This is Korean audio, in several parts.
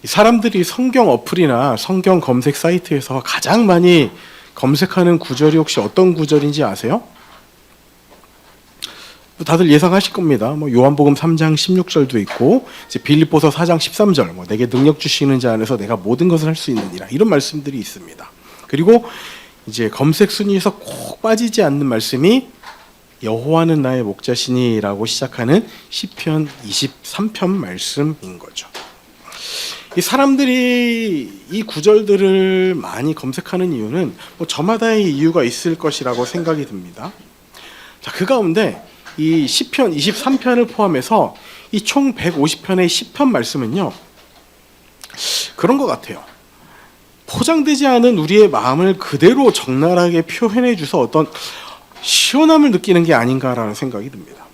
사람들이 성경 어플이나 성경 검색 사이트에서 가장 많이 검색하는 구절이 혹시 어떤 구절인지 아세요? 다들 예상하실 겁니다. 요한복음 3장 16절도 있고, 이제 빌립보서 4장 13절, 내게 능력 주시는 자 안에서 내가 모든 것을 할 수 있느니라, 이런 말씀들이 있습니다. 그리고 이제 검색 순위에서 꼭 빠지지 않는 말씀이 여호와는 나의 목자시니라고 시작하는 시편 23편 말씀인 거죠. 이 사람들이 이 구절들을 많이 검색하는 이유는 저마다의 이유가 있을 것이라고 생각이 듭니다. 자, 그 가운데 이 시편 23편을 포함해서 이 총 150편의 시편 말씀은요, 그런 것 같아요. 포장되지 않은 우리의 마음을 그대로 적나라하게 표현해 줘서 어떤 시원함을 느끼는 게 아닌가라는 생각이 듭니다.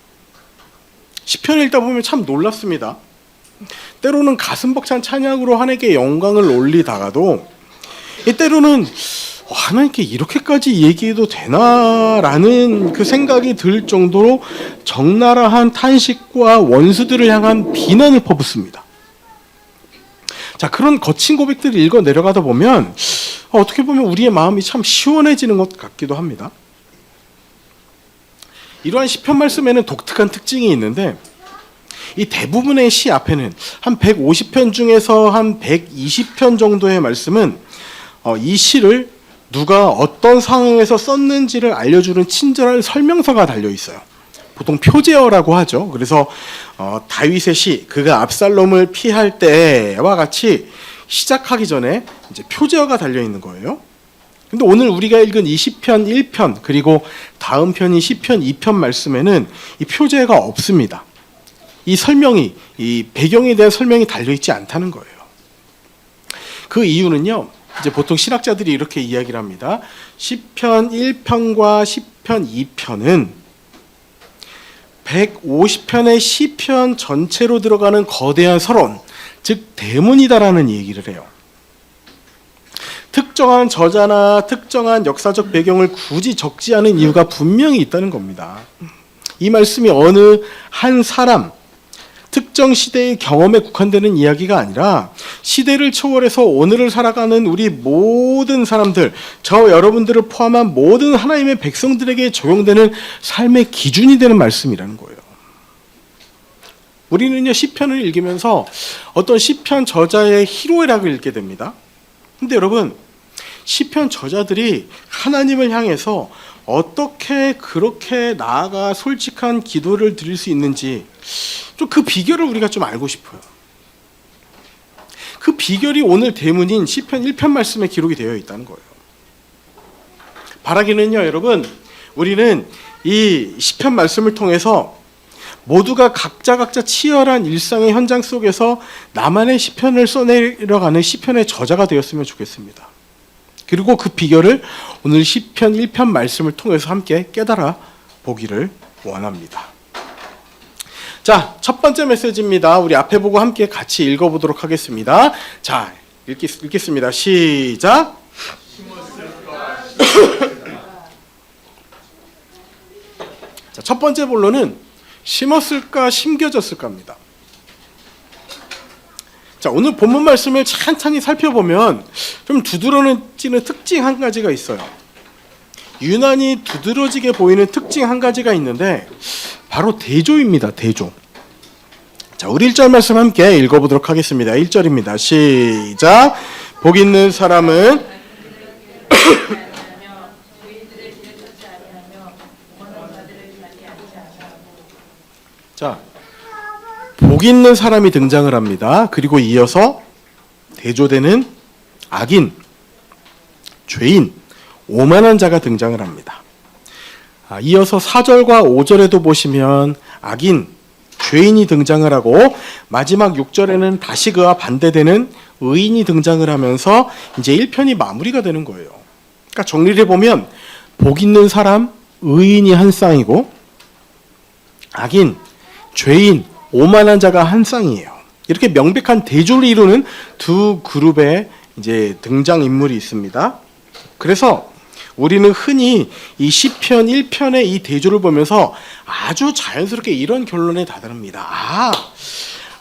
시편을 읽다 보면 참 놀랍습니다. 때로는 가슴 벅찬 찬양으로 하나님께 영광을 올리다가도 때로는 하나님께 이렇게까지 얘기해도 되나라는 그 생각이 들 정도로 적나라한 탄식과 원수들을 향한 비난을 퍼붓습니다. 자, 그런 거친 고백들을 읽어 내려가다 보면 어떻게 보면 우리의 마음이 참 시원해지는 것 같기도 합니다. 이러한 시편 말씀에는 독특한 특징이 있는데, 이 대부분의 시 앞에는 한 150편 중에서 한 120편 정도의 말씀은 이 시를 누가 어떤 상황에서 썼는지를 알려주는 친절한 설명서가 달려 있어요. 보통 표제어라고 하죠. 그래서 다윗의 시, 그가 압살롬을 피할 때와 같이 시작하기 전에 이제 표제어가 달려 있는 거예요. 근데 오늘 우리가 읽은 이 시편 1편 그리고 다음 편이 시편 2편 말씀에는 이 표제가 없습니다. 이 설명이, 이 배경에 대한 설명이 달려 있지 않다는 거예요. 그 이유는요, 이제 보통 신학자들이 이렇게 이야기를 합니다. 시편 1편과 시편 2편은 150편의 시편 전체로 들어가는 거대한 서론, 즉 대문이다라는 얘기를 해요. 특정한 저자나 특정한 역사적 배경을 굳이 적지 않은 이유가 분명히 있다는 겁니다. 이 말씀이 어느 한 사람, 특정 시대의 경험에 국한되는 이야기가 아니라 시대를 초월해서 오늘을 살아가는 우리 모든 사람들, 저 여러분들을 포함한 모든 하나님의 백성들에게 적용되는 삶의 기준이 되는 말씀이라는 거예요. 우리는요, 시편을 읽으면서 어떤 시편 저자의 희로애락을 읽게 됩니다. 근데 여러분, 시편 저자들이 하나님을 향해서 어떻게 그렇게 나아가 솔직한 기도를 드릴 수 있는지 좀 그 비결을 우리가 좀 알고 싶어요. 그 비결이 오늘 대문인 시편 1편 말씀에 기록이 되어 있다는 거예요. 바라기는요, 여러분, 우리는 이 시편 말씀을 통해서 모두가 각자 치열한 일상의 현장 속에서 나만의 시편을 써내려가는 시편의 저자가 되었으면 좋겠습니다. 그리고 그 비결을 오늘 시편 1편 말씀을 통해서 함께 깨달아 보기를 원합니다. 자, 첫 번째 메시지입니다. 우리 앞에 보고 함께 같이 읽어보도록 하겠습니다. 자, 읽겠습니다. 시작. 자, 첫 번째 본론은 심었을까 심겨졌을까입니다. 자, 오늘 본문 말씀을 찬찬히 살펴보면 좀 두드러지는 특징 한 가지가 있어요. 유난히 두드러지게 보이는 특징 한 가지가 있는데 바로 대조입니다. 대조. 자, 우리 1절 말씀 함께 읽어보도록 하겠습니다. 1절입니다. 시작. 복 있는 사람은 자, 복 있는 사람이 등장을 합니다. 그리고 이어서 대조되는 악인, 죄인, 오만한 자가 등장을 합니다. 이어서 4절과 5절에도 보시면 악인, 죄인이 등장을 하고 마지막 6절에는 다시 그와 반대되는 의인이 등장을 하면서 이제 1편이 마무리가 되는 거예요. 그러니까 정리를 해보면 복 있는 사람, 의인이 한 쌍이고 악인, 죄인, 오만한 자가 한 쌍이에요. 이렇게 명백한 대조를 이루는 두 그룹의 이제 등장 인물이 있습니다. 그래서 우리는 흔히 이 시편 1편의 이 대조를 보면서 아주 자연스럽게 이런 결론에 다다릅니다.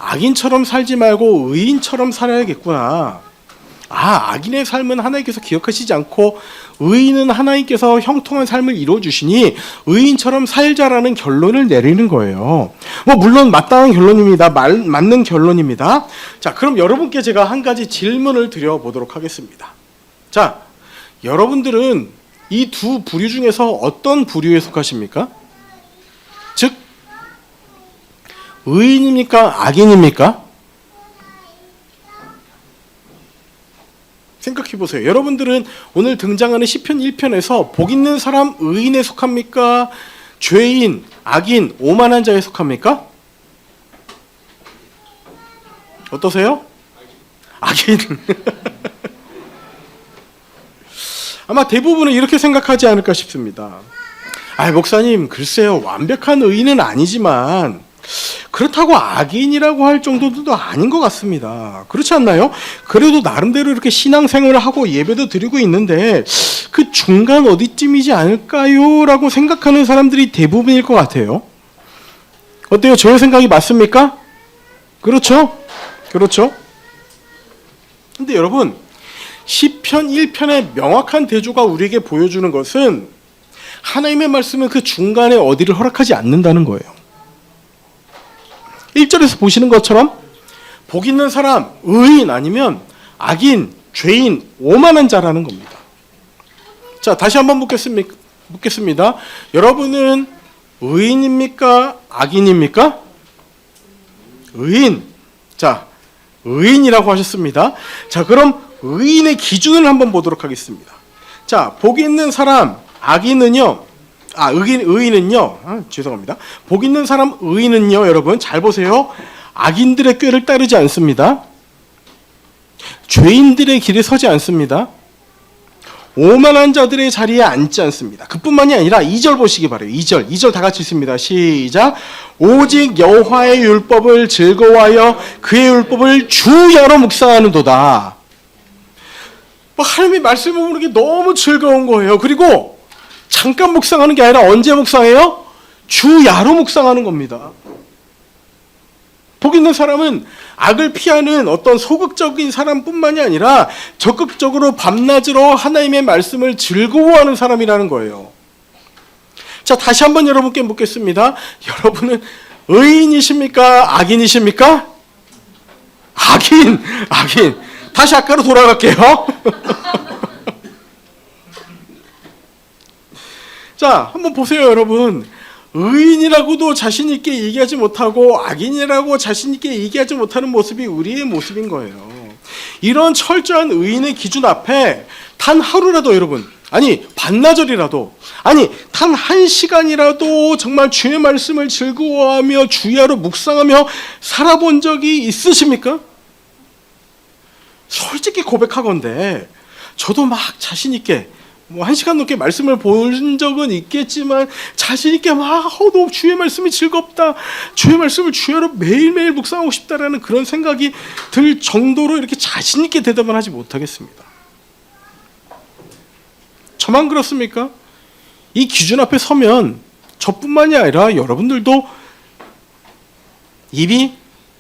악인처럼 살지 말고 의인처럼 살아야겠구나. 악인의 삶은 하나님께서 기억하시지 않고 의인은 하나님께서 형통한 삶을 이루어주시니 의인처럼 살자라는 결론을 내리는 거예요. 물론 마땅한 결론입니다. 맞는 결론입니다. 자, 그럼 여러분께 제가 한 가지 질문을 드려보도록 하겠습니다. 자, 여러분들은 이 두 부류 중에서 어떤 부류에 속하십니까? 즉, 의인입니까? 악인입니까? 생각해 보세요. 여러분들은 오늘 등장하는 시편 1편에서 복 있는 사람 의인에 속합니까? 죄인, 악인, 오만한 자에 속합니까? 어떠세요? 악인. 아마 대부분은 이렇게 생각하지 않을까 싶습니다. 목사님, 글쎄요, 완벽한 의인은 아니지만 그렇다고 악인이라고 할 정도도 아닌 것 같습니다. 그렇지 않나요? 그래도 나름대로 이렇게 신앙생활을 하고 예배도 드리고 있는데 그 중간 어디쯤이지 않을까요? 라고 생각하는 사람들이 대부분일 것 같아요. 어때요? 저의 생각이 맞습니까? 그렇죠? 그렇죠? 근데 여러분, 시편 1편의 명확한 대조가 우리에게 보여주는 것은 하나님의 말씀은 그 중간에 어디를 허락하지 않는다는 거예요. 1절에서 보시는 것처럼 복 있는 사람, 의인 아니면 악인, 죄인, 오만한 자라는 겁니다. 자, 다시 한번 묻겠습니다. 여러분은 의인입니까? 악인입니까? 의인. 자, 의인이라고 하셨습니다. 자, 그럼 의인의 기준을 한번 보도록 하겠습니다. 자, 복 있는 사람, 악인은요. 의인은요. 죄송합니다. 복 있는 사람 의인은요, 여러분 잘 보세요. 악인들의 꾀를 따르지 않습니다. 죄인들의 길에 서지 않습니다. 오만한 자들의 자리에 앉지 않습니다. 그뿐만이 아니라 2절 보시기 바라요. 2절 다 같이 읽습니다. 시작. 오직 여호와의 율법을 즐거워하여 그의 율법을 주야로 묵상하는도다. 하나님의 말씀을 보는 게 너무 즐거운 거예요. 그리고 잠깐 묵상하는 게 아니라 언제 묵상해요? 주야로 묵상하는 겁니다. 복 있는 사람은 악을 피하는 어떤 소극적인 사람뿐만이 아니라 적극적으로 밤낮으로 하나님의 말씀을 즐거워하는 사람이라는 거예요. 자, 다시 한번 여러분께 묻겠습니다. 여러분은 의인이십니까? 악인이십니까? 악인. 다시 아까로 돌아갈게요. 자, 한번 보세요, 여러분. 의인이라고도 자신 있게 얘기하지 못하고 악인이라고 자신 있게 얘기하지 못하는 모습이 우리의 모습인 거예요. 이런 철저한 의인의 기준 앞에 단 하루라도 여러분, 반나절이라도, 단 1시간이라도 정말 주의 말씀을 즐거워하며 주야로 묵상하며 살아본 적이 있으십니까? 솔직히 고백하건대 저도 막 자신 있게 1시간 넘게 말씀을 본 적은 있겠지만 자신 있게 너무 주의 말씀이 즐겁다, 주의 말씀을 주야로 매일매일 묵상하고 싶다라는 그런 생각이 들 정도로 이렇게 자신 있게 대답을 하지 못하겠습니다. 저만 그렇습니까? 이 기준 앞에 서면 저뿐만이 아니라 여러분들도 입이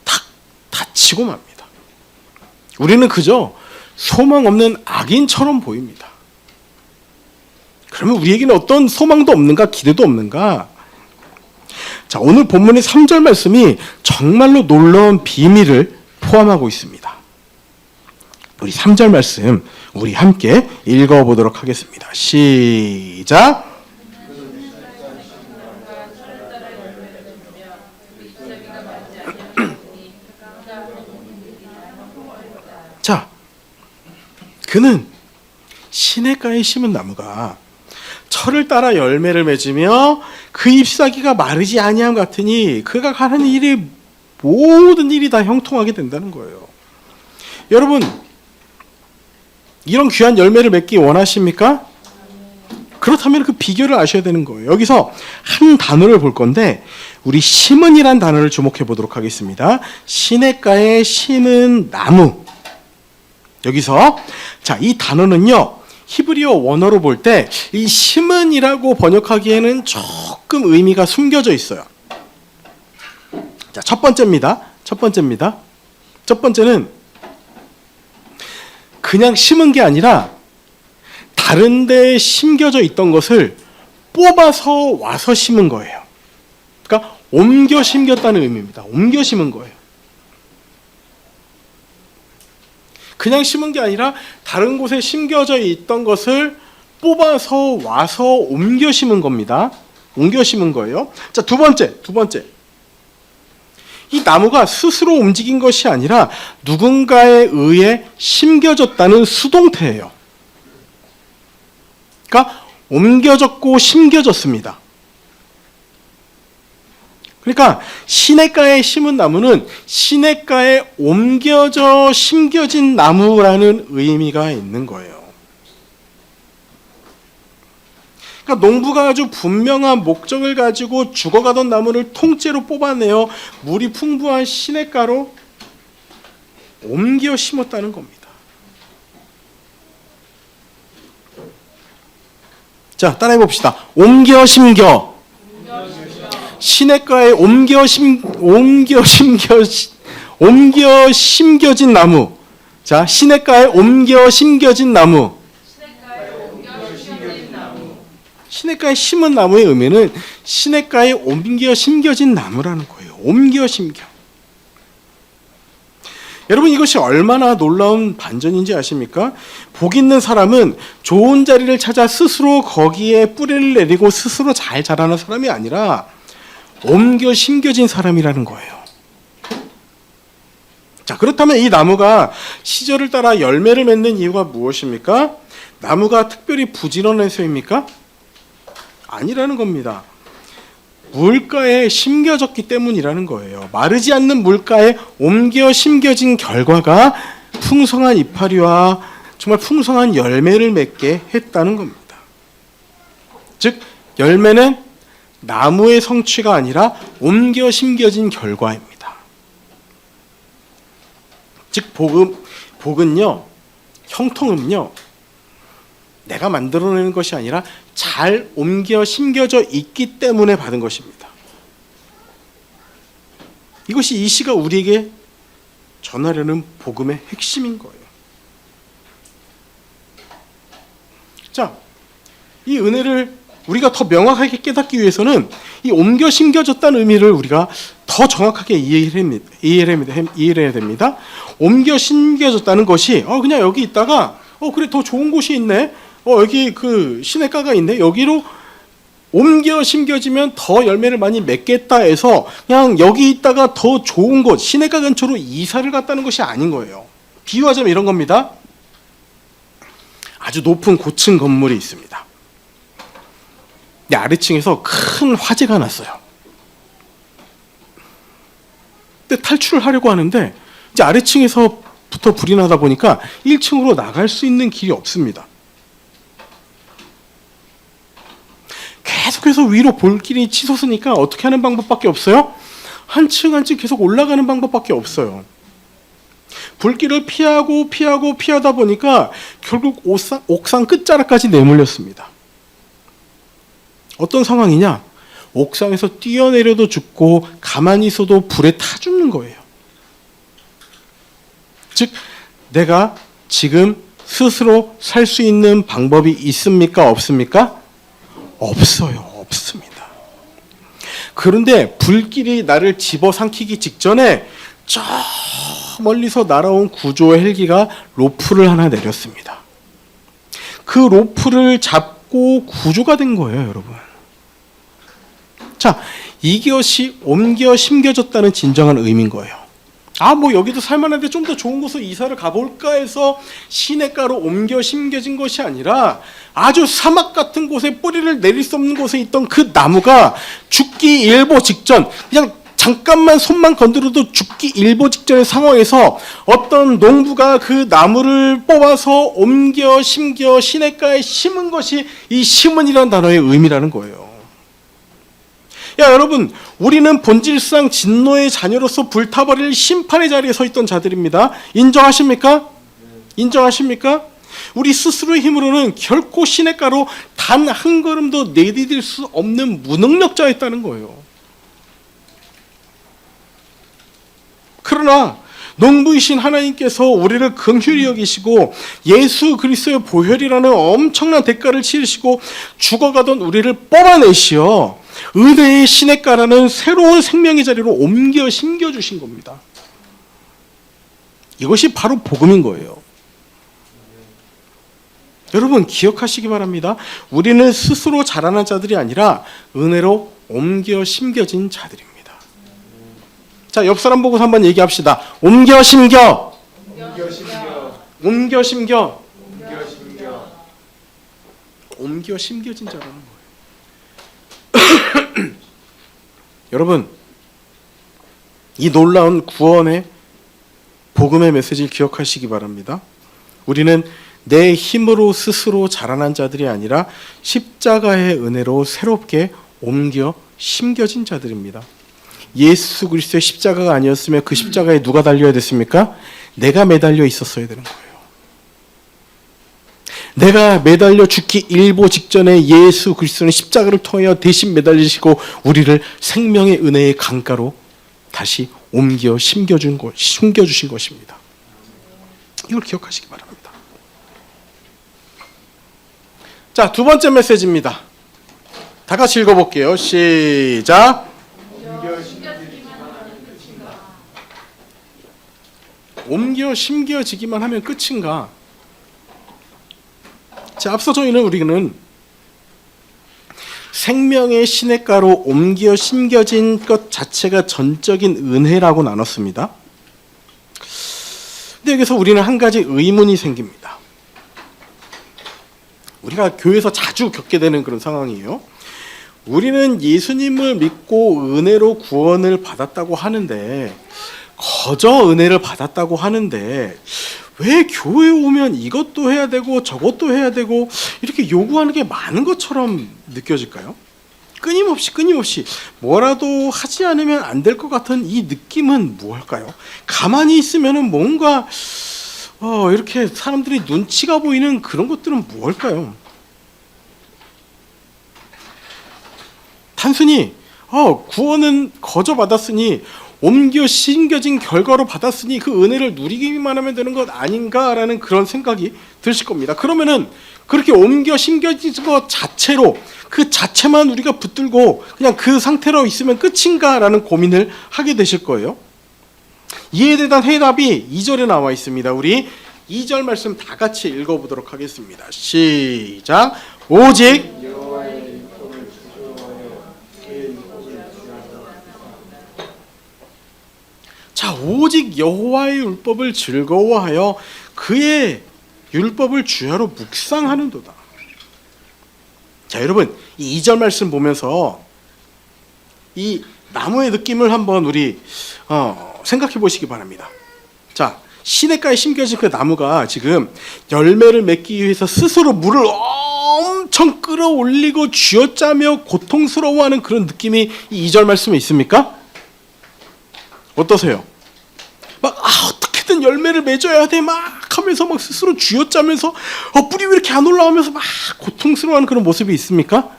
탁 닫히고 맙니다. 우리는 그저 소망 없는 악인처럼 보입니다. 그러면 우리에게는 어떤 소망도 없는가, 기대도 없는가? 자, 오늘 본문의 3절 말씀이 정말로 놀라운 비밀을 포함하고 있습니다. 우리 3절 말씀 우리 함께 읽어보도록 하겠습니다. 시작. 자, 그는 시냇가에 심은 나무가 철을 따라 열매를 맺으며 그 잎사귀가 마르지 아니함 같으니 그가 하는 일이 모든 일이 다 형통하게 된다는 거예요. 여러분, 이런 귀한 열매를 맺기 원하십니까? 그렇다면 그 비결을 아셔야 되는 거예요. 여기서 한 단어를 볼 건데 우리 심은이란 단어를 주목해 보도록 하겠습니다. 시냇가에 심은 나무. 여기서 이 단어는요, 히브리어 원어로 볼 때 이 심은이라고 번역하기에는 조금 의미가 숨겨져 있어요. 자, 첫 번째입니다. 첫 번째입니다. 첫 번째는 그냥 심은 게 아니라 다른 데에 심겨져 있던 것을 뽑아서 와서 심은 거예요. 그러니까 옮겨 심겼다는 의미입니다. 옮겨 심은 거예요. 그냥 심은 게 아니라 다른 곳에 심겨져 있던 것을 뽑아서 와서 옮겨 심은 겁니다. 옮겨 심은 거예요. 자, 두 번째. 이 나무가 스스로 움직인 것이 아니라 누군가에 의해 심겨졌다는 수동태예요. 그러니까 옮겨졌고 심겨졌습니다. 그러니까 시냇가에 심은 나무는 시냇가에 옮겨져 심겨진 나무라는 의미가 있는 거예요. 그러니까 농부가 아주 분명한 목적을 가지고 죽어가던 나무를 통째로 뽑아내어 물이 풍부한 시냇가로 옮겨 심었다는 겁니다. 자, 따라해 봅시다. 옮겨 심겨. 시냇가에 옮겨 심겨진 나무. 자, 시냇가에 옮겨 심겨진 나무. 시냇가에 심은 나무의 의미는 시냇가에 옮겨 심겨진 나무라는 거예요. 옮겨 심겨. 여러분, 이것이 얼마나 놀라운 반전인지 아십니까? 복 있는 사람은 좋은 자리를 찾아 스스로 거기에 뿌리를 내리고 스스로 잘 자라는 사람이 아니라 옮겨 심겨진 사람이라는 거예요. 자, 그렇다면 이 나무가 시절을 따라 열매를 맺는 이유가 무엇입니까? 나무가 특별히 부지런해서입니까? 아니라는 겁니다. 물가에 심겨졌기 때문이라는 거예요. 마르지 않는 물가에 옮겨 심겨진 결과가 풍성한 이파리와 정말 풍성한 열매를 맺게 했다는 겁니다. 즉, 열매는 나무의 성취가 아니라 옮겨 심겨진 결과입니다. 즉, 복은요, 형통은요, 내가 만들어내는 것이 아니라 잘 옮겨 심겨져 있기 때문에 받은 것입니다. 이것이 이 시가 우리에게 전하려는 복음의 핵심인 거예요. 자, 이 은혜를 우리가 더 명확하게 깨닫기 위해서는 이 옮겨 심겨졌다는 의미를 우리가 더 정확하게 이해해야 됩니다. 옮겨 심겨졌다는 것이 그냥 여기 있다가 그래, 더 좋은 곳이 있네. 여기 그 시냇가가 있네. 여기로 옮겨 심겨지면 더 열매를 많이 맺겠다 해서 그냥 여기 있다가 더 좋은 곳, 시냇가 근처로 이사를 갔다는 것이 아닌 거예요. 비유하자면 이런 겁니다. 아주 높은 고층 건물이 있습니다. 아래층에서 큰 화재가 났어요. 근데 탈출을 하려고 하는데 이제 아래층에서부터 불이 나다 보니까 1층으로 나갈 수 있는 길이 없습니다. 계속해서 위로 볼길이 치솟으니까 어떻게 하는 방법밖에 없어요? 한 층 한 층 계속 올라가는 방법밖에 없어요. 불길을 피하다 보니까 결국 옥상 끝자락까지 내몰렸습니다. 어떤 상황이냐? 옥상에서 뛰어내려도 죽고 가만히 있어도 불에 타 죽는 거예요. 즉, 내가 지금 스스로 살 수 있는 방법이 있습니까? 없습니까? 없어요. 없습니다. 그런데 불길이 나를 집어삼키기 직전에 저 멀리서 날아온 구조의 헬기가 로프를 하나 내렸습니다. 그 로프를 잡고 구조가 된 거예요, 여러분. 자, 이것이 옮겨 심겨졌다는 진정한 의미인 거예요. 여기도 살만한데 좀 더 좋은 곳으로 이사를 가볼까 해서 시냇가로 옮겨 심겨진 것이 아니라 아주 사막 같은 곳에 뿌리를 내릴 수 없는 곳에 있던 그 나무가 죽기 일보 직전, 그냥 잠깐만 손만 건드려도 죽기 일보 직전의 상황에서 어떤 농부가 그 나무를 뽑아서 옮겨 심겨 시냇가에 심은 것이 이 심은이라는 단어의 의미라는 거예요. 여러분, 우리는 본질상 진노의 자녀로서 불타버릴 심판의 자리에 서 있던 자들입니다. 인정하십니까? 인정하십니까? 우리 스스로의 힘으로는 결코 시냇가로 단 한 걸음도 내디딜 수 없는 무능력자였다는 거예요. 그러나 농부이신 하나님께서 우리를 긍휼히 여기시고 예수 그리스도의 보혈이라는 엄청난 대가를 치르시고 죽어가던 우리를 뽑아내시어 은혜의 시냇가라는 새로운 생명의 자리로 옮겨 심겨주신 겁니다. 이것이 바로 복음인 거예요. 여러분 기억하시기 바랍니다. 우리는 스스로 자라난 자들이 아니라 은혜로 옮겨 심겨진 자들입니다. 자, 옆 사람 보고서 한번 얘기합시다. 옮겨 심겨. 옮겨 심겨. 옮겨 심겨. 옮겨 심겨. 옮겨 심겨진 자라는 거예요. 여러분, 이 놀라운 구원의 복음의 메시지를 기억하시기 바랍니다. 우리는 내 힘으로 스스로 자라난 자들이 아니라 십자가의 은혜로 새롭게 옮겨 심겨진 자들입니다. 예수 그리스도의 십자가가 아니었으면 그 십자가에 누가 달려야 됐습니까? 내가 매달려 있었어야 되는 거예요. 내가 매달려 죽기 일보 직전에 예수 그리스도는 십자가를 통하여 대신 매달리시고 우리를 생명의 은혜의 강가로 다시 옮겨 숨겨주신 것입니다. 이걸 기억하시기 바랍니다. 자, 두 번째 메시지입니다. 다 같이 읽어볼게요. 시작. 옮겨 심겨지기만 하면 끝인가? 자, 앞서 우리는 생명의 시냇가로 옮겨 심겨진 것 자체가 전적인 은혜라고 나눴습니다. 근데 여기서 우리는 한 가지 의문이 생깁니다. 우리가 교회에서 자주 겪게 되는 그런 상황이에요. 우리는 예수님을 믿고 은혜로 구원을 받았다고 하는데, 거저 은혜를 받았다고 하는데 왜 교회에 오면 이것도 해야 되고 저것도 해야 되고 이렇게 요구하는 게 많은 것처럼 느껴질까요? 끊임없이 뭐라도 하지 않으면 안 될 것 같은 이 느낌은 무엇일까요? 가만히 있으면 뭔가 이렇게 사람들이 눈치가 보이는 그런 것들은 무엇일까요? 단순히 구원은 거저 받았으니 옮겨 심겨진 결과로 받았으니 그 은혜를 누리기만 하면 되는 것 아닌가라는 그런 생각이 드실 겁니다. 그러면은 그렇게 옮겨 심겨진 것 자체로 그 자체만 우리가 붙들고 그냥 그 상태로 있으면 끝인가라는 고민을 하게 되실 거예요. 이에 대한 해답이 2절에 나와 있습니다. 우리 2절 말씀 다 같이 읽어보도록 하겠습니다. 시작. 오직 자, 오직 여호와의 율법을 즐거워하여 그의 율법을 주야로 묵상하는도다. 자, 여러분 이 2절 말씀 보면서 이 나무의 느낌을 한번 우리 생각해 보시기 바랍니다. 자, 시냇가에 심겨진 그 나무가 지금 열매를 맺기 위해서 스스로 물을 엄청 끌어올리고 쥐어짜며 고통스러워하는 그런 느낌이 이 2절 말씀에 있습니까? 어떠세요? 막 어떻게든 열매를 맺어야 돼 막 하면서 막 스스로 쥐어짜면서 뿌리 왜 이렇게 안 올라오면서 막 고통스러워하는 그런 모습이 있습니까?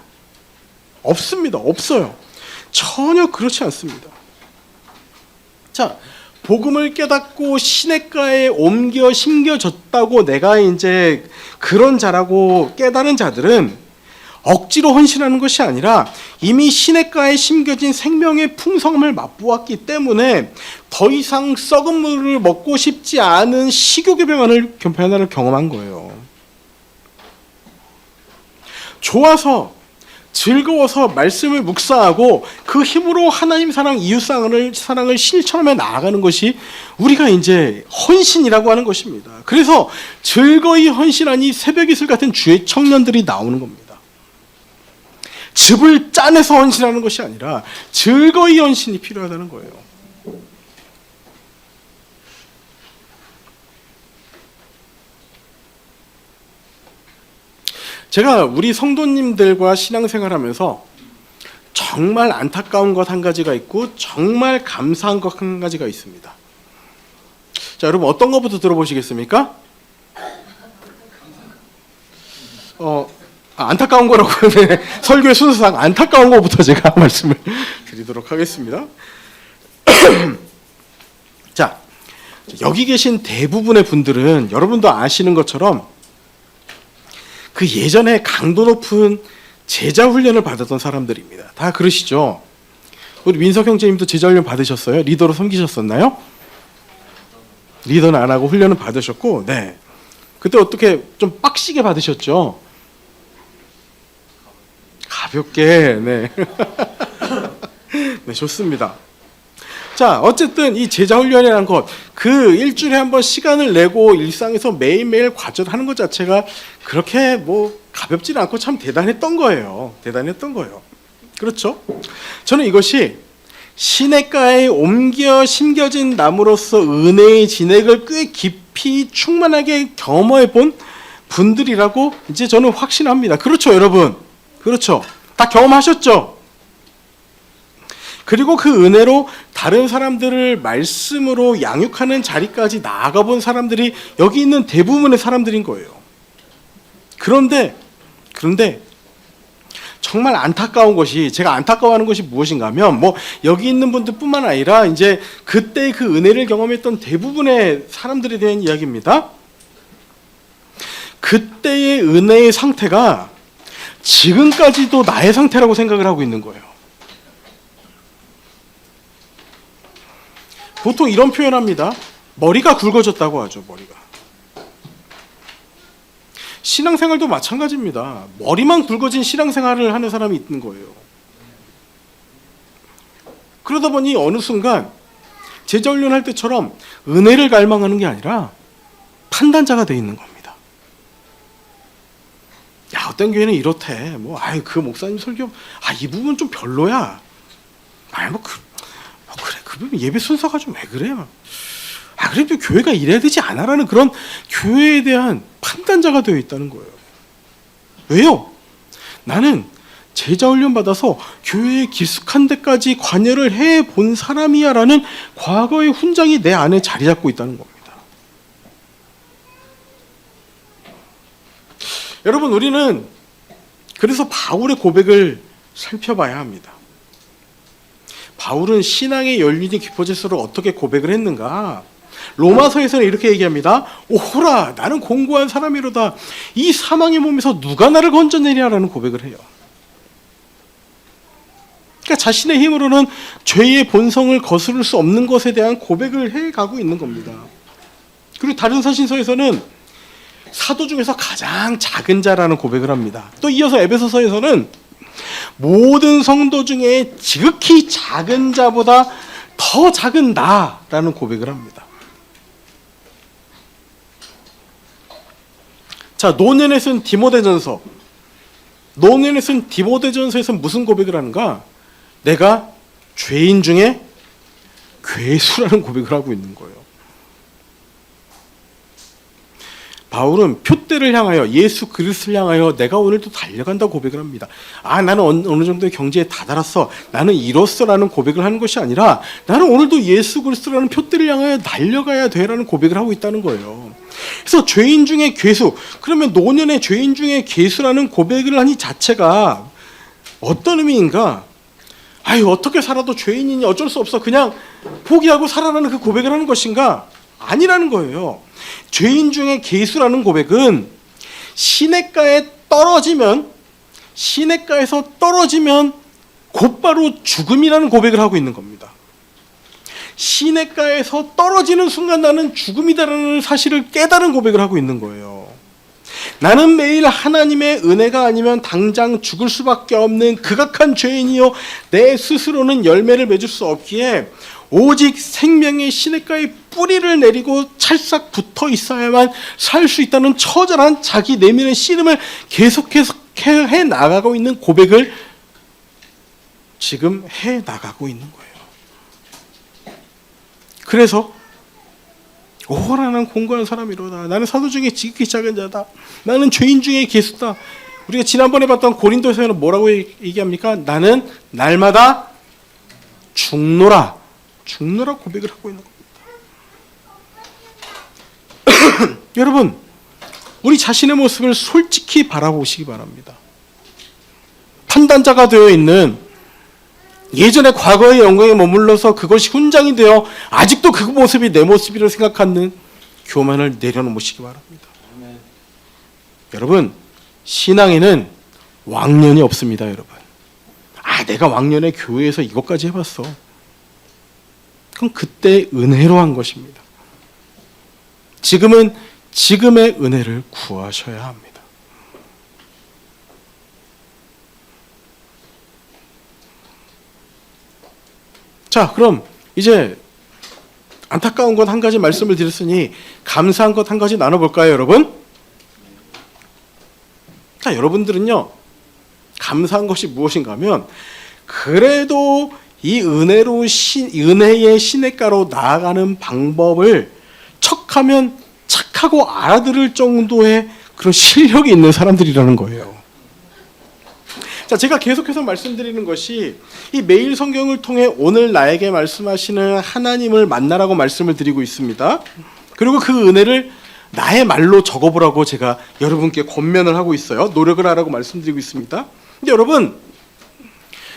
없습니다. 없어요. 전혀 그렇지 않습니다. 자, 복음을 깨닫고 시냇가에 옮겨 심겨졌다고 내가 이제 그런 자라고 깨달은 자들은 억지로 헌신하는 것이 아니라 이미 시냇가에 심겨진 생명의 풍성함을 맛보았기 때문에 더 이상 썩은 물을 먹고 싶지 않은 식욕의 변화를 경험한 거예요. 좋아서 즐거워서 말씀을 묵상하고 그 힘으로 하나님 사랑, 이웃 사랑을 실천하며 나아가는 것이 우리가 이제 헌신이라고 하는 것입니다. 그래서 즐거이 헌신하니 새벽 이슬 같은 주의 청년들이 나오는 겁니다. 즙을 짜내서 헌신하는 것이 아니라 즐거이 헌신이 필요하다는 거예요. 제가 우리 성도님들과 신앙생활하면서 정말 안타까운 것 한 가지가 있고 정말 감사한 것 한 가지가 있습니다. 자, 여러분 어떤 것부터 들어보시겠습니까? 안타까운 거라고 네, 설교의 순서상 안타까운 것부터 제가 말씀을 드리도록 하겠습니다. 자, 여기 계신 대부분의 분들은 여러분도 아시는 것처럼 그 예전에 강도 높은 제자 훈련을 받았던 사람들입니다. 다 그러시죠? 우리 민석 형제님도 제자 훈련 받으셨어요? 리더로 섬기셨었나요? 리더는 안 하고 훈련을 받으셨고, 네. 그때 어떻게 좀 빡시게 받으셨죠? 가볍게, 네. 네, 좋습니다. 자, 어쨌든 이 제자 훈련이라는 것, 그 일주일에 한 번 시간을 내고 일상에서 매일매일 과제하는 것 자체가 그렇게 뭐 가볍지는 않고 참 대단했던 거예요. 대단했던 거예요. 그렇죠? 저는 이것이 시냇가에 옮겨 심겨진 나무로서 은혜의 진액을 꽤 깊이 충만하게 경험해 본 분들이라고 이제 저는 확신합니다. 그렇죠, 여러분? 그렇죠? 다 경험하셨죠? 그리고 그 은혜로 다른 사람들을 말씀으로 양육하는 자리까지 나아가 본 사람들이 여기 있는 대부분의 사람들인 거예요. 그런데 정말 안타까운 것이, 제가 안타까워하는 것이 무엇인가 하면, 뭐 여기 있는 분들뿐만 아니라 이제 그때 그 은혜를 경험했던 대부분의 사람들에 대한 이야기입니다. 그때의 은혜의 상태가 지금까지도 나의 상태라고 생각을 하고 있는 거예요. 보통 이런 표현합니다. 머리가 굵어졌다고 하죠. 머리가. 신앙생활도 마찬가지입니다. 머리만 굵어진 신앙생활을 하는 사람이 있는 거예요. 그러다 보니 어느 순간 제자훈련할 때처럼 은혜를 갈망하는 게 아니라 판단자가 돼 있는 겁니다. 야, 어떤 교회는 이렇대. 뭐, 그 목사님 설교, 이 부분 좀 별로야. 그래, 그 부분 예배 순서가 좀 왜 그래요? 그래도 교회가 이래야 되지 않아라는 그런 교회에 대한 판단자가 되어 있다는 거예요. 왜요? 나는 제자훈련 받아서 교회에 깊숙한 데까지 관여를 해본 사람이야라는 과거의 훈장이 내 안에 자리 잡고 있다는 겁니다. 여러분, 우리는 그래서 바울의 고백을 살펴봐야 합니다. 바울은 신앙의 연륜이 깊어질수록 어떻게 고백을 했는가? 로마서에서는 이렇게 얘기합니다. 오호라, 나는 공고한 사람이로다. 이 사망의 몸에서 누가 나를 건져내랴라는 고백을 해요. 그러니까 자신의 힘으로는 죄의 본성을 거스를 수 없는 것에 대한 고백을 해가고 있는 겁니다. 그리고 다른 서신서에서는 사도 중에서 가장 작은 자라는 고백을 합니다. 또 이어서 에베소서에서는 모든 성도 중에 지극히 작은 자보다 더 작은 나라는 고백을 합니다. 자, 노년에 쓴 디모데전서. 노년에 쓴 디모데전서에서 무슨 고백을 하는가? 내가 죄인 중에 괴수라는 고백을 하고 있는 거예요. 바울은 표대를 향하여, 예수 그리스도를 향하여 내가 오늘도 달려간다고 고백을 합니다. 나는 어느 정도의 경지에 다다랐어. 나는 이로써라는 고백을 하는 것이 아니라 나는 오늘도 예수 그리스도라는 표대를 향하여 달려가야 돼라는 고백을 하고 있다는 거예요. 그래서 죄인 중에 괴수, 그러면 노년의 죄인 중에 괴수라는 고백을 하니 자체가 어떤 의미인가? 어떻게 살아도 죄인이니 어쩔 수 없어. 그냥 포기하고 살아라는 그 고백을 하는 것인가? 아니라는 거예요. 죄인 중에 괴수라는 고백은 시냇가에서 떨어지면 곧바로 죽음이라는 고백을 하고 있는 겁니다. 시냇가에서 떨어지는 순간 나는 죽음이다라는 사실을 깨달은 고백을 하고 있는 거예요. 나는 매일 하나님의 은혜가 아니면 당장 죽을 수밖에 없는 극악한 죄인이요, 내 스스로는 열매를 맺을 수 없기에 오직 생명의 시냇가에 뿌리를 내리고 찰싹 붙어 있어야만 살 수 있다는 처절한 자기 내면의 씨름을 계속해서 해 나가고 있는 고백을 지금 해 나가고 있는 거예요. 그래서 오호라, 나는 공고한 사람이로다. 나는 사도 중에 지극히 작은 자다. 나는 죄인 중에 괴수다. 우리가 지난번에 봤던 고린도서에는 뭐라고 얘기합니까? 나는 날마다 죽노라 고백을 하고 있는 겁니다. 여러분, 우리 자신의 모습을 솔직히 바라보시기 바랍니다. 판단자가 되어 있는 예전에 과거의 영광에 머물러서 그것이 훈장이 되어 아직도 그 모습이 내 모습이라고 생각하는 교만을 내려놓으시기 바랍니다. 여러분, 신앙에는 왕년이 없습니다. 여러분, 내가 왕년에 교회에서 이것까지 해봤어. 그럼 그때 은혜로 한 것입니다. 지금은 지금의 은혜를 구하셔야 합니다. 자, 그럼 이제 안타까운 건 한 가지 말씀을 드렸으니 감사한 것 한 가지 나눠볼까요, 여러분? 자, 여러분들은요, 감사한 것이 무엇인가 하면 그래도 이 은혜의 시냇가로 나아가는 방법을 척하면 착하고 알아들을 정도의 그런 실력이 있는 사람들이라는 거예요. 자, 제가 계속해서 말씀드리는 것이 이 매일 성경을 통해 오늘 나에게 말씀하시는 하나님을 만나라고 말씀을 드리고 있습니다. 그리고 그 은혜를 나의 말로 적어보라고 제가 여러분께 권면을 하고 있어요. 노력을 하라고 말씀드리고 있습니다. 근데 여러분,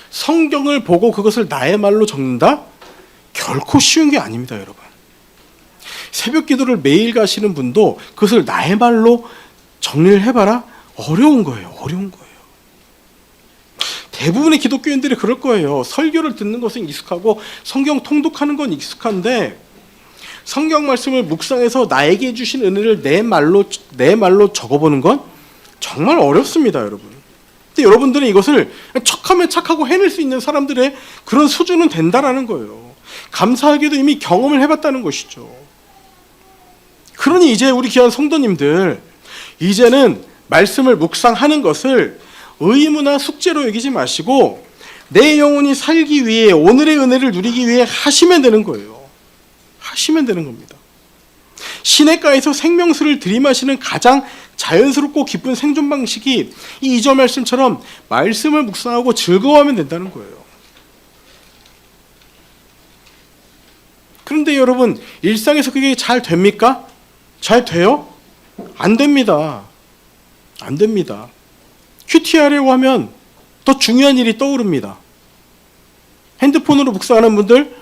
성경을 보고 그것을 나의 말로 적는다? 결코 쉬운 게 아닙니다, 여러분. 새벽 기도를 매일 가시는 분도 그것을 나의 말로 정리를 해봐라? 어려운 거예요. 어려운 거예요. 대부분의 기독교인들이 그럴 거예요. 설교를 듣는 것은 익숙하고 성경 통독하는 건 익숙한데 성경 말씀을 묵상해서 나에게 주신 은혜를 내 말로 적어보는 건 정말 어렵습니다, 여러분. 근데 여러분들은 이것을 척하면 착하고 해낼 수 있는 사람들의 그런 수준은 된다라는 거예요. 감사하게도 이미 경험을 해봤다는 것이죠. 그러니 이제 우리 귀한 성도님들, 이제는 말씀을 묵상하는 것을 의무나 숙제로 여기지 마시고 내 영혼이 살기 위해, 오늘의 은혜를 누리기 위해 하시면 되는 거예요. 하시면 되는 겁니다. 시냇가에서 생명수를 들이마시는 가장 자연스럽고 기쁜 생존 방식이 이 2절 말씀처럼 말씀을 묵상하고 즐거워하면 된다는 거예요. 그런데 여러분, 일상에서 그게 잘 됩니까? 잘 돼요? 안 됩니다. 안 됩니다. 큐티하려고 하면 더 중요한 일이 떠오릅니다. 핸드폰으로 묵상하는 분들,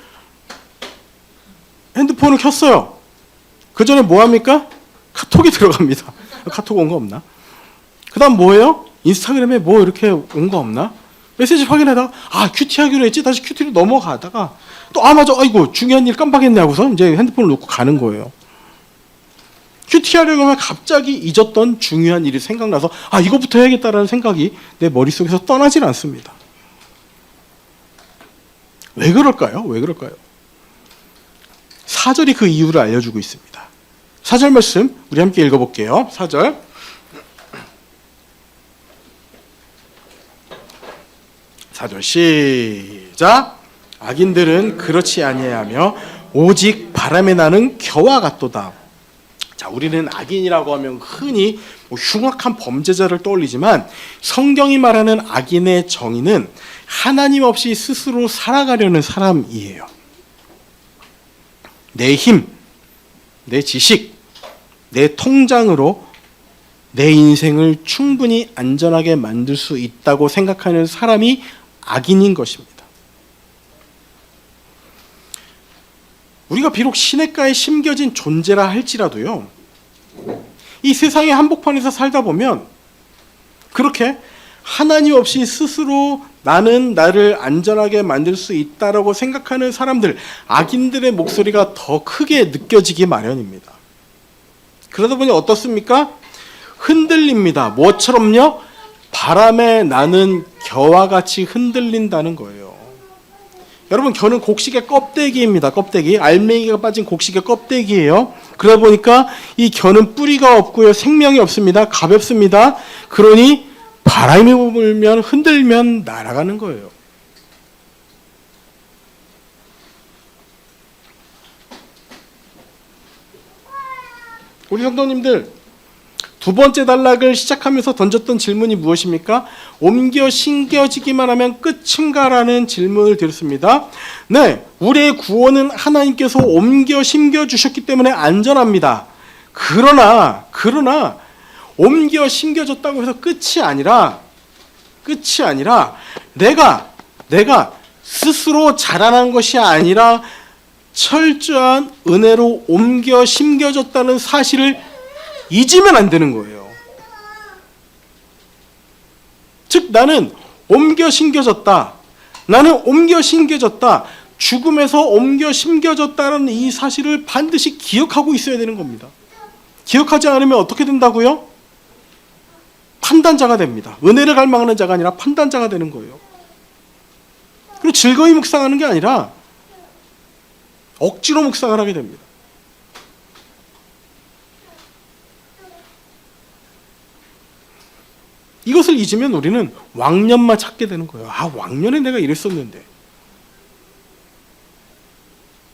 핸드폰을 켰어요. 그 전에 뭐 합니까? 카톡이 들어갑니다. 카톡 온 거 없나? 그 다음 뭐예요? 인스타그램에 뭐 이렇게 온 거 없나? 메시지 확인하다가 큐티하기로 했지? 다시 큐티로 넘어가다가 또 맞아, 아이고 중요한 일 깜빡했네 하고서 이제 핸드폰을 놓고 가는 거예요. 큐티하려고 하면 갑자기 잊었던 중요한 일이 생각나서 이거부터 해야겠다라는 생각이 내 머릿속에서 떠나질 않습니다. 왜 그럴까요? 왜 그럴까요? 4절이 그 이유를 알려주고 있습니다. 4절 말씀 우리 함께 읽어볼게요. 4절. 시작. 악인들은 그렇지 아니하며 오직 바람에 나는 겨와 같도다. 자, 우리는 악인이라고 하면 흔히 흉악한 범죄자를 떠올리지만 성경이 말하는 악인의 정의는 하나님 없이 스스로 살아가려는 사람이에요. 내 힘, 내 지식, 내 통장으로 내 인생을 충분히 안전하게 만들 수 있다고 생각하는 사람이 악인인 것입니다. 우리가 비록 시냇가에 심겨진 존재라 할지라도요, 이 세상의 한복판에서 살다 보면 그렇게 하나님 없이 스스로 나는 나를 안전하게 만들 수 있다라고 생각하는 사람들, 악인들의 목소리가 더 크게 느껴지기 마련입니다. 그러다 보니 어떻습니까? 흔들립니다. 뭐처럼요? 바람에 나는 겨와 같이 흔들린다는 거예요. 여러분, 겨는 곡식의 껍데기입니다. 껍데기. 알맹이가 빠진 곡식의 껍데기예요. 그러다 보니까 이 겨는 뿌리가 없고요, 생명이 없습니다. 가볍습니다. 그러니 바람이 불면 흔들면 날아가는 거예요. 우리 성도님들, 두 번째 단락을 시작하면서 던졌던 질문이 무엇입니까? 옮겨 심겨지기만 하면 끝인가라는 질문을 드렸습니다. 네, 우리의 구원은 하나님께서 옮겨 심겨 주셨기 때문에 안전합니다. 그러나 옮겨 심겨졌다고 해서 끝이 아니라 내가 스스로 자라난 것이 아니라 철저한 은혜로 옮겨 심겨졌다는 사실을 잊으면 안 되는 거예요. 즉 나는 옮겨 심겨졌다. 나는 옮겨 심겨졌다. 죽음에서 옮겨 심겨졌다는 이 사실을 반드시 기억하고 있어야 되는 겁니다. 기억하지 않으면 어떻게 된다고요? 판단자가 됩니다. 은혜를 갈망하는 자가 아니라 판단자가 되는 거예요. 그리고 즐거이 묵상하는 게 아니라 억지로 묵상을 하게 됩니다. 이것을 잊으면 우리는 왕년만 찾게 되는 거예요. 아, 왕년에 내가 이랬었는데.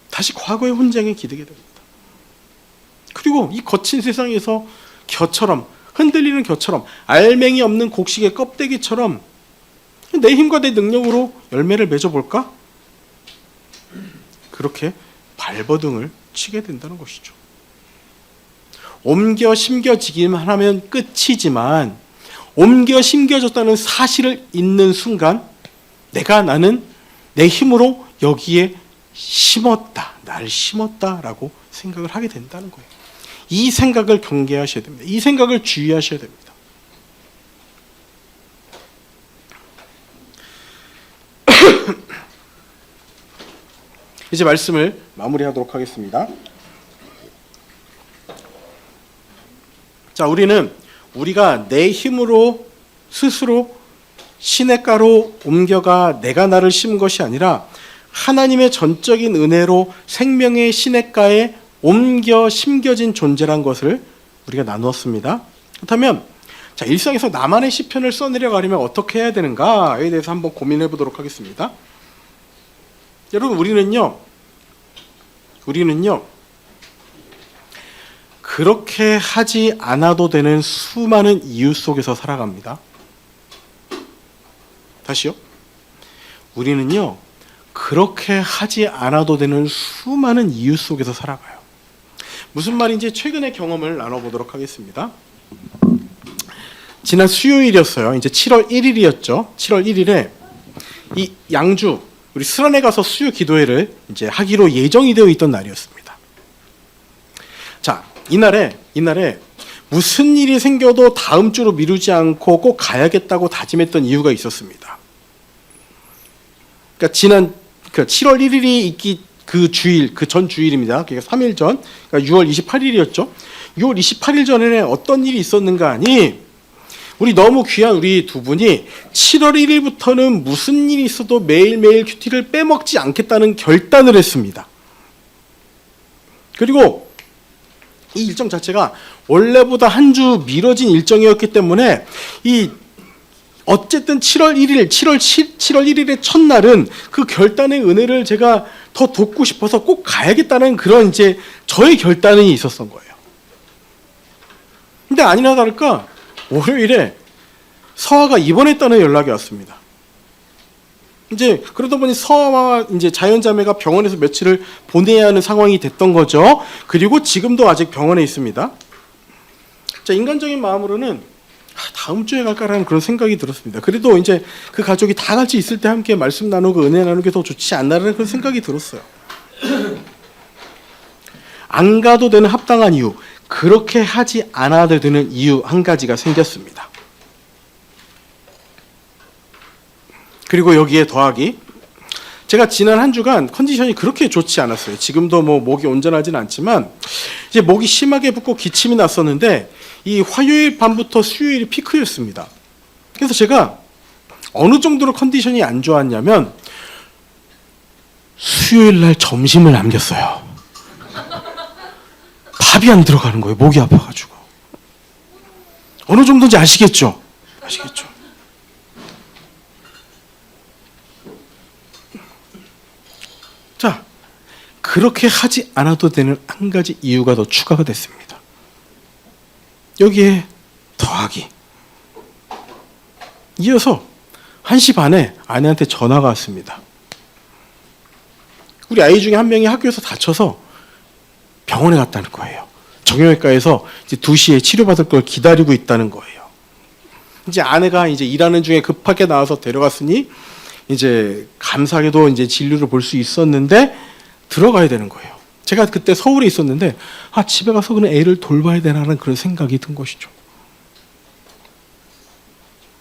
다시 과거의 혼장에 기대게 됩니다. 그리고 이 거친 세상에서 겨처럼, 흔들리는 겨처럼, 알맹이 없는 곡식의 껍데기처럼 내 힘과 내 능력으로 열매를 맺어볼까? 그렇게 발버둥을 치게 된다는 것이죠. 옮겨 심겨지기만 하면 끝이지만 옮겨 심겨졌다는 사실을 잊는 순간 나는 내 힘으로 여기에 심었다. 나를 심었다라고 생각을 하게 된다는 거예요. 이 생각을 경계하셔야 됩니다. 이 생각을 주의하셔야 됩니다. 이제 말씀을 마무리하도록 하겠습니다. 자, 우리가 내 힘으로 스스로 시냇가로 옮겨가 내가 나를 심은 것이 아니라 하나님의 전적인 은혜로 생명의 시냇가에 옮겨 심겨진 존재란 것을 우리가 나누었습니다. 그렇다면 자, 일상에서 나만의 시편을 써내려가려면 어떻게 해야 되는가에 대해서 한번 고민해 보도록 하겠습니다. 여러분, 우리는요 그렇게 하지 않아도 되는 수많은 이유 속에서 살아갑니다. 다시요. 우리는요 그렇게 하지 않아도 되는 수많은 이유 속에서 살아가요. 무슨 말인지 최근의 경험을 나눠보도록 하겠습니다. 지난 수요일이었어요. 이제 7월 1일이었죠. 7월 1일에 이 양주 우리 수련회 가서 수요 기도회를 이제 하기로 예정이 되어 있던 날이었습니다. 자, 이날에 무슨 일이 생겨도 다음 주로 미루지 않고 꼭 가야겠다고 다짐했던 이유가 있었습니다. 그러니까 7월 1일이 있기 그 주일, 그 전 주일입니다. 그러니까 3일 전, 그러니까 6월 28일이었죠. 6월 28일 전에는 어떤 일이 있었는가 하니 우리 너무 귀한 우리 두 분이 7월 1일부터는 무슨 일이 있어도 매일매일 큐티를 빼먹지 않겠다는 결단을 했습니다. 그리고 이 일정 자체가 원래보다 한 주 미뤄진 일정이었기 때문에 어쨌든 7월 1일의 첫날은 그 결단의 은혜를 제가 더 돕고 싶어서 꼭 가야겠다는 그런 이제 저의 결단이 있었던 거예요. 근데 아니나 다를까 월요일에 서아가 입원했다는 연락이 왔습니다. 이제 그러다 보니 서아와 이제 자연자매가 병원에서 며칠을 보내야 하는 상황이 됐던 거죠. 그리고 지금도 아직 병원에 있습니다. 자, 인간적인 마음으로는 다음 주에 갈까라는 그런 생각이 들었습니다. 그래도 이제 그 가족이 다 같이 있을 때 함께 말씀 나누고 은혜 나누는 게 더 좋지 않나라는 그런 생각이 들었어요. 안 가도 되는 합당한 이유, 그렇게 하지 않아도 되는 이유 한 가지가 생겼습니다. 그리고 여기에 더하기 제가 지난 한 주간 컨디션이 그렇게 좋지 않았어요. 지금도 뭐 목이 온전하진 않지만 이제 목이 심하게 붓고 기침이 났었는데 이 화요일 밤부터 수요일이 피크였습니다. 그래서 제가 어느 정도로 컨디션이 안 좋았냐면 수요일 날 점심을 남겼어요. 밥이 안 들어가는 거예요. 목이 아파가지고. 어느 정도인지 아시겠죠? 자, 그렇게 하지 않아도 되는 한 가지 이유가 더 추가가 됐습니다. 여기에 더하기. 이어서 1시 반에 아내한테 전화가 왔습니다. 우리 아이 중에 한 명이 학교에서 다쳐서 병원에 갔다는 거예요. 정형외과에서 이제 2시에 치료받을 걸 기다리고 있다는 거예요. 이제 아내가 이제 일하는 중에 급하게 나와서 데려갔으니 이제 감사하게도 이제 진료를 볼 수 있었는데 들어가야 되는 거예요. 제가 그때 서울에 있었는데 집에 가서 그냥 애를 돌봐야 되나라는 그런 생각이 든 것이죠.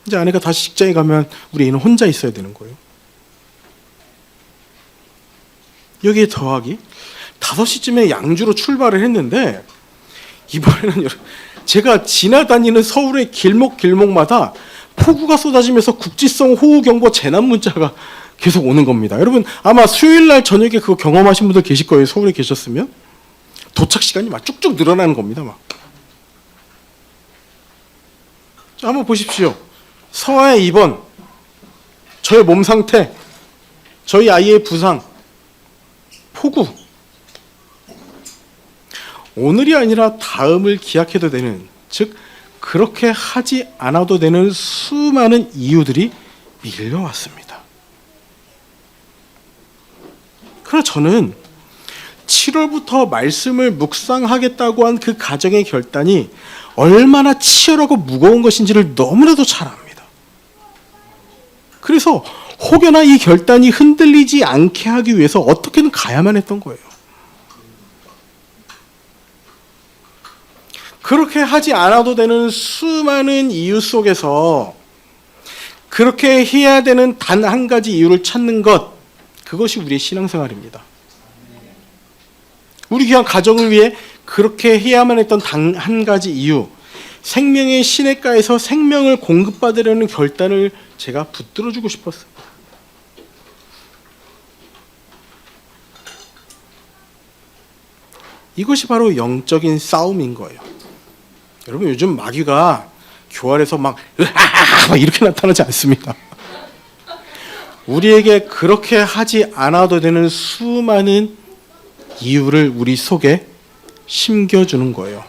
이제 아내가 다시 직장에 가면 우리 애는 혼자 있어야 되는 거예요. 여기에 더하기 5시쯤에 양주로 출발을 했는데 이번에는 제가 지나다니는 서울의 길목마다 폭우가 쏟아지면서 국지성 호우경보 재난 문자가 계속 오는 겁니다. 여러분 아마 수요일날 저녁에 그거 경험하신 분들 계실 거예요. 서울에 계셨으면 도착 시간이 막 쭉쭉 늘어나는 겁니다. 막. 자, 한번 보십시오. 서화의 입원, 저의 몸 상태, 저희 아이의 부상, 폭우. 오늘이 아니라 다음을 기약해도 되는, 즉 그렇게 하지 않아도 되는 수많은 이유들이 밀려왔습니다. 그러나 저는 7월부터 말씀을 묵상하겠다고 한 그 가정의 결단이 얼마나 치열하고 무거운 것인지를 너무나도 잘 압니다. 그래서 혹여나 이 결단이 흔들리지 않게 하기 위해서 어떻게든 가야만 했던 거예요. 그렇게 하지 않아도 되는 수많은 이유 속에서 그렇게 해야 되는 단 한 가지 이유를 찾는 것, 그것이 우리의 신앙생활입니다. 우리 귀한 가정을 위해 그렇게 해야만 했던 단 한 가지 이유, 생명의 시냇가에서 생명을 공급받으려는 결단을 제가 붙들어주고 싶었어요. 이것이 바로 영적인 싸움인 거예요. 여러분 요즘 마귀가 교활해서 막 이렇게 나타나지 않습니다. 우리에게 그렇게 하지 않아도 되는 수많은 이유를 우리 속에 심겨주는 거예요.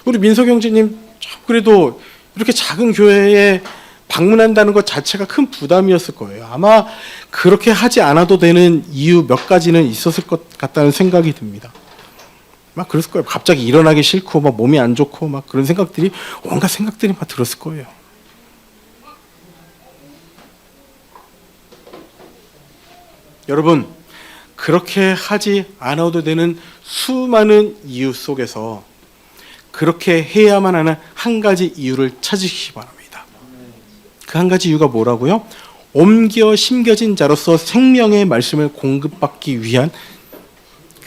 우리 민석 형제님 참 그래도 이렇게 작은 교회에 방문한다는 것 자체가 큰 부담이었을 거예요. 아마 그렇게 하지 않아도 되는 이유 몇 가지는 있었을 것 같다는 생각이 듭니다. 막 그랬을 거예요. 갑자기 일어나기 싫고 막 몸이 안 좋고 막 그런 생각들이, 온갖 생각들이 막 들었을 거예요. 여러분, 그렇게 하지 않아도 되는 수많은 이유 속에서 그렇게 해야만 하는 한 가지 이유를 찾으시기 바랍니다. 그 한 가지 이유가 뭐라고요? 옮겨 심겨진 자로서 생명의 말씀을 공급받기 위한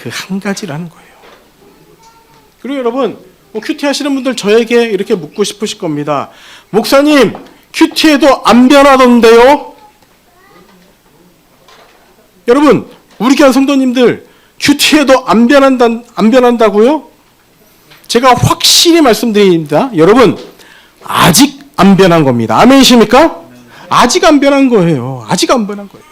그 한 가지라는 거예요. 그리고 여러분, 큐티 하시는 분들 저에게 이렇게 묻고 싶으실 겁니다. 목사님, 큐티에도 안 변하던데요? 여러분, 우리 교회 성도님들 큐티에도 안 변한다고요? 제가 확실히 말씀드립니다. 여러분, 아직 안 변한 겁니다. 아멘이십니까? 아직 안 변한 거예요. 아직 안 변한 거예요.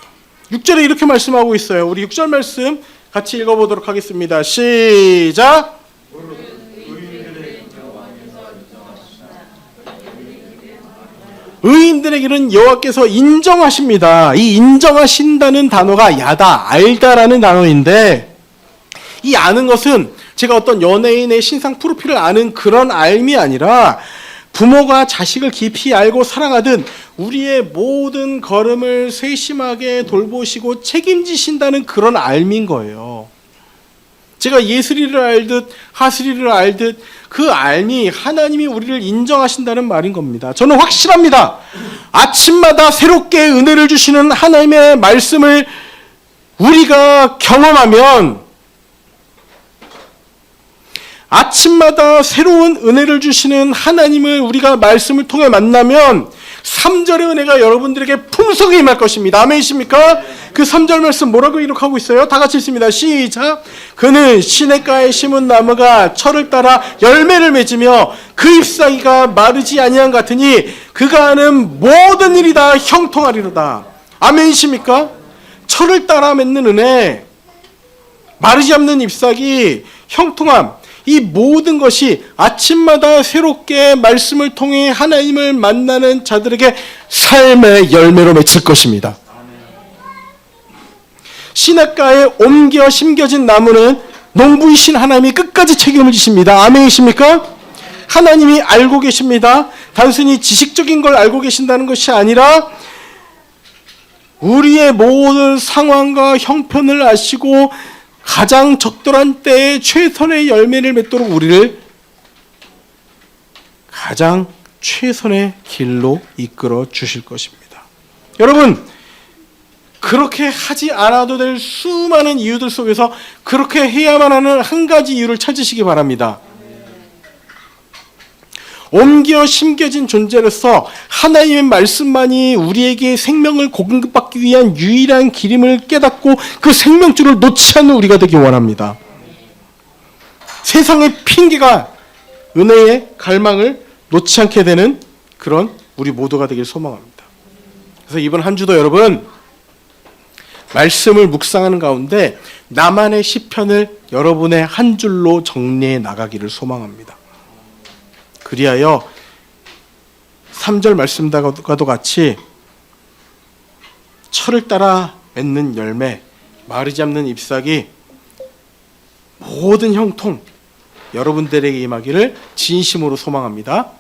6절에 이렇게 말씀하고 있어요. 우리 6절 말씀 같이 읽어보도록 하겠습니다. 시작! 의인들에게는 여호와께서 인정하십니다. 이 인정하신다는 단어가 야다, 알다라는 단어인데, 이 아는 것은 제가 어떤 연예인의 신상 프로필을 아는 그런 알미 아니라 부모가 자식을 깊이 알고 사랑하듯 우리의 모든 걸음을 세심하게 돌보시고 책임지신다는 그런 알미인 거예요. 제가 예수리를 알듯 하스리를 알듯 그 알미, 하나님이 우리를 인정하신다는 말인 겁니다. 저는 확실합니다. 아침마다 새롭게 은혜를 주시는 하나님의 말씀을 우리가 경험하면, 아침마다 새로운 은혜를 주시는 하나님을 우리가 말씀을 통해 만나면 3절의 은혜가 여러분들에게 풍성히 임할 것입니다. 아멘이십니까? 그 3절 말씀 뭐라고 기록하고 있어요? 다 같이 읽습니다. 시작! 그는 시냇가에 심은 나무가 철을 따라 열매를 맺으며 그 잎사귀가 마르지 아니한 같으니 그가 하는 모든 일이 다 형통하리로다. 아멘이십니까? 철을 따라 맺는 은혜, 마르지 않는 잎사귀, 형통함, 이 모든 것이 아침마다 새롭게 말씀을 통해 하나님을 만나는 자들에게 삶의 열매로 맺힐 것입니다. 시냇가에 옮겨 심겨진 나무는 농부이신 하나님이 끝까지 책임을 지십니다. 아멘이십니까? 하나님이 알고 계십니다. 단순히 지식적인 걸 알고 계신다는 것이 아니라 우리의 모든 상황과 형편을 아시고 가장 적절한 때에 최선의 열매를 맺도록 우리를 가장 최선의 길로 이끌어 주실 것입니다. 여러분, 그렇게 하지 않아도 될 수많은 이유들 속에서 그렇게 해야만 하는 한 가지 이유를 찾으시기 바랍니다. 옮겨 심겨진 존재로서 하나님의 말씀만이 우리에게 생명을 공급받기 위한 유일한 길임을 깨닫고 그 생명줄을 놓지 않는 우리가 되기 원합니다. 세상의 핑계가 은혜의 갈망을 놓지 않게 되는 그런 우리 모두가 되길 소망합니다. 그래서 이번 한 주도 여러분 말씀을 묵상하는 가운데 나만의 시편을 여러분의 한 줄로 정리해 나가기를 소망합니다. 그리하여 3절 말씀과도 같이 철을 따라 맺는 열매, 마르지 않는 잎사귀, 모든 형통 여러분들에게 임하기를 진심으로 소망합니다.